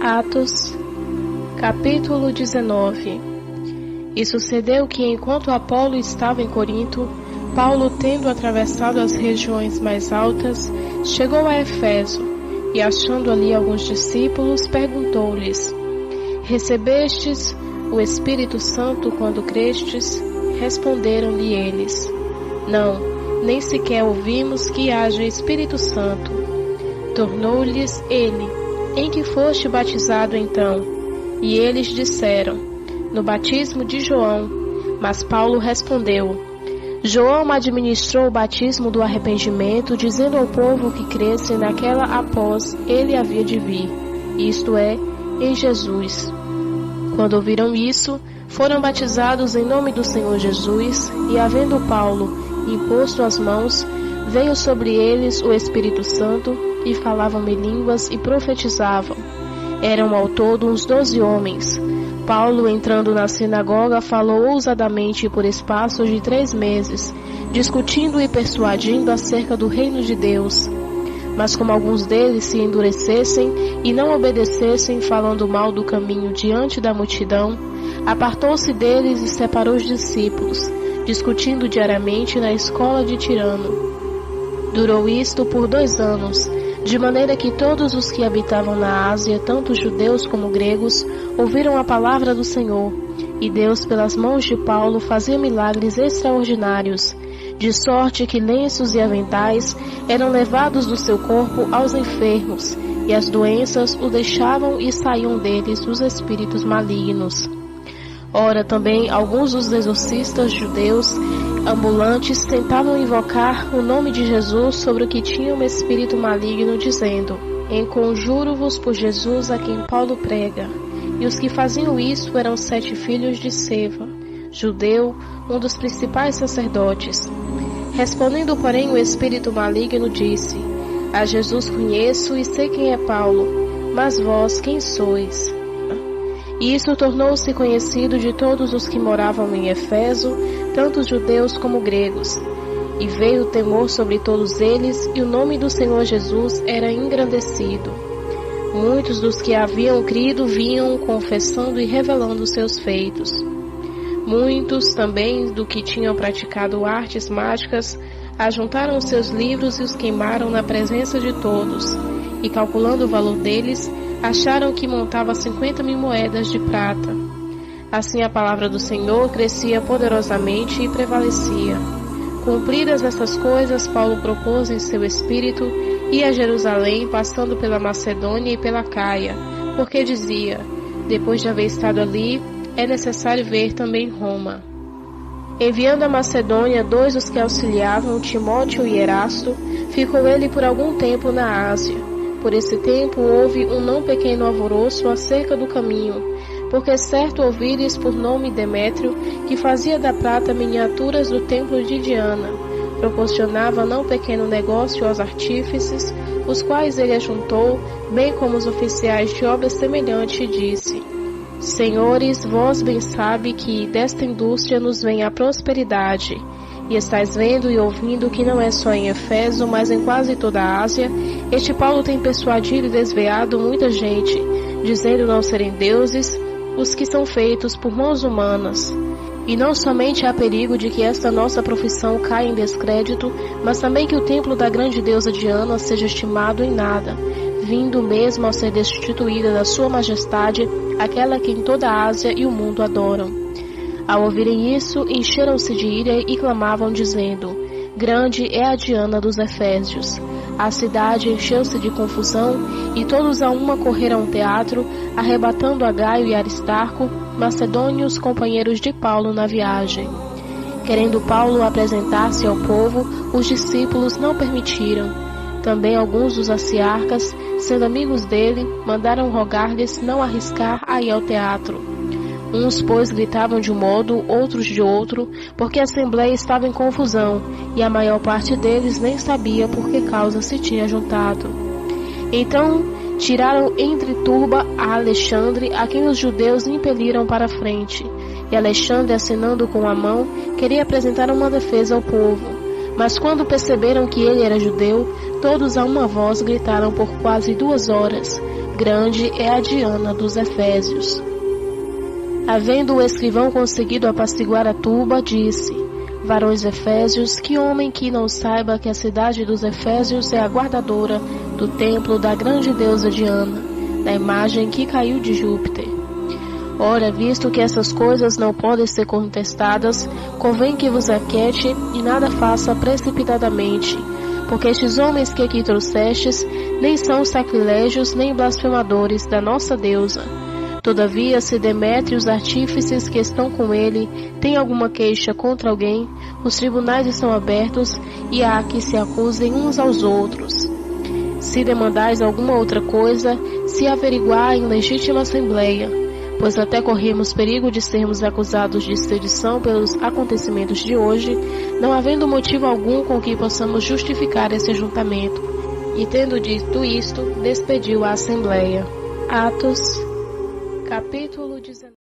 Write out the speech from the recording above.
Atos, capítulo 19. E sucedeu que, enquanto Apolo estava em Corinto, Paulo, tendo atravessado as regiões mais altas, chegou a Efeso, e achando ali alguns discípulos, perguntou-lhes: Recebestes o Espírito Santo quando crestes? Responderam-lhe eles: Não, nem sequer ouvimos que haja Espírito Santo. Tornou-lhes ele: Em que foste batizado então? E eles disseram: No batismo de João. Mas Paulo respondeu: João administrou o batismo do arrependimento, dizendo ao povo que cresce naquela após ele havia de vir, isto é, em Jesus. Quando ouviram isso, foram batizados em nome do Senhor Jesus, e havendo Paulo imposto as mãos, veio sobre eles o Espírito Santo, e falavam em línguas e profetizavam. Eram ao todo uns 12 homens. Paulo, entrando na sinagoga, falou ousadamente por espaço de 3 meses, discutindo e persuadindo acerca do reino de Deus. Mas como alguns deles se endurecessem e não obedecessem, falando mal do caminho diante da multidão, apartou-se deles e separou os discípulos, discutindo diariamente na escola de Tirano. Durou isto por 2 anos, de maneira que todos os que habitavam na Ásia, tanto judeus como gregos, ouviram a palavra do Senhor, e Deus, pelas mãos de Paulo, fazia milagres extraordinários, de sorte que lenços e aventais eram levados do seu corpo aos enfermos, e as doenças o deixavam e saíam deles os espíritos malignos. Ora, também alguns dos exorcistas judeus ambulantes tentavam invocar o nome de Jesus sobre o que tinha um espírito maligno, dizendo: Enconjuro-vos por Jesus a quem Paulo prega. E os que faziam isso eram 7 filhos de Seva, judeu, um dos principais sacerdotes. Respondendo, porém, o espírito maligno disse: A Jesus conheço e sei quem é Paulo, mas vós quem sois? E isso tornou-se conhecido de todos os que moravam em Efeso, tanto judeus como gregos. E veio o temor sobre todos eles, e o nome do Senhor Jesus era engrandecido. Muitos dos que haviam crido vinham confessando e revelando seus feitos. Muitos também do que tinham praticado artes mágicas ajuntaram seus livros e os queimaram na presença de todos, e calculando o valor deles, acharam que montava 50.000 moedas de prata. Assim a palavra do Senhor crescia poderosamente e prevalecia. Cumpridas essas coisas, Paulo propôs em seu espírito ir a Jerusalém, passando pela Macedônia e pela Caia, porque dizia: depois de haver estado ali, é necessário ver também Roma. Enviando a Macedônia 2 dos que auxiliavam, Timóteo e Erasto, ficou ele por algum tempo na Ásia. Por esse tempo houve um não pequeno alvoroço acerca do caminho, porque certo ouvires por nome Demétrio, que fazia da prata miniaturas do templo de Diana, proporcionava não pequeno negócio aos artífices, os quais ele ajuntou, bem como os oficiais de obra semelhante, e disse: Senhores, vós bem sabe que desta indústria nos vem a prosperidade, e estáis vendo e ouvindo que não é só em Efeso, mas em quase toda a Ásia, este Paulo tem persuadido e desviado muita gente, dizendo não serem deuses os que são feitos por mãos humanas. E não somente há perigo de que esta nossa profissão caia em descrédito, mas também que o templo da grande deusa Diana seja estimado em nada, vindo mesmo a ser destituída da sua majestade, aquela que em toda a Ásia e o mundo adoram. Ao ouvirem isso, encheram-se de ira e clamavam, dizendo: Grande é a Diana dos Efésios. A cidade encheu-se de confusão, e todos a uma correram ao teatro, arrebatando a Gaio e Aristarco, macedônios companheiros de Paulo na viagem. Querendo Paulo apresentar-se ao povo, os discípulos não permitiram. Também alguns dos aciarcas, sendo amigos dele, mandaram rogar-lhes não arriscar a ir ao teatro. Uns, pois, gritavam de um modo, outros de outro, porque a assembleia estava em confusão, e a maior parte deles nem sabia por que causa se tinha juntado. Então tiraram entre turba a Alexandre, a quem os judeus impeliram para a frente. E Alexandre, assinando com a mão, queria apresentar uma defesa ao povo. Mas quando perceberam que ele era judeu, todos a uma voz gritaram por quase 2 horas: grande é a Diana dos Efésios. Havendo o escrivão conseguido apaciguar a turba, disse: Varões Efésios, que homem que não saiba que a cidade dos Efésios é a guardadora do templo da grande deusa Diana, da imagem que caiu de Júpiter. Ora, visto que essas coisas não podem ser contestadas, convém que vos aquiete e nada faça precipitadamente, porque estes homens que aqui trouxestes nem são sacrilégios nem blasfemadores da nossa deusa. Todavia, se Demétrio e os artífices que estão com ele têm alguma queixa contra alguém, os tribunais estão abertos e há que se acusem uns aos outros. Se demandais alguma outra coisa, se averiguar em legítima assembleia, pois até corremos perigo de sermos acusados de sedição pelos acontecimentos de hoje, não havendo motivo algum com que possamos justificar esse ajuntamento. E tendo dito isto, despediu a assembleia. Atos, capítulo 19.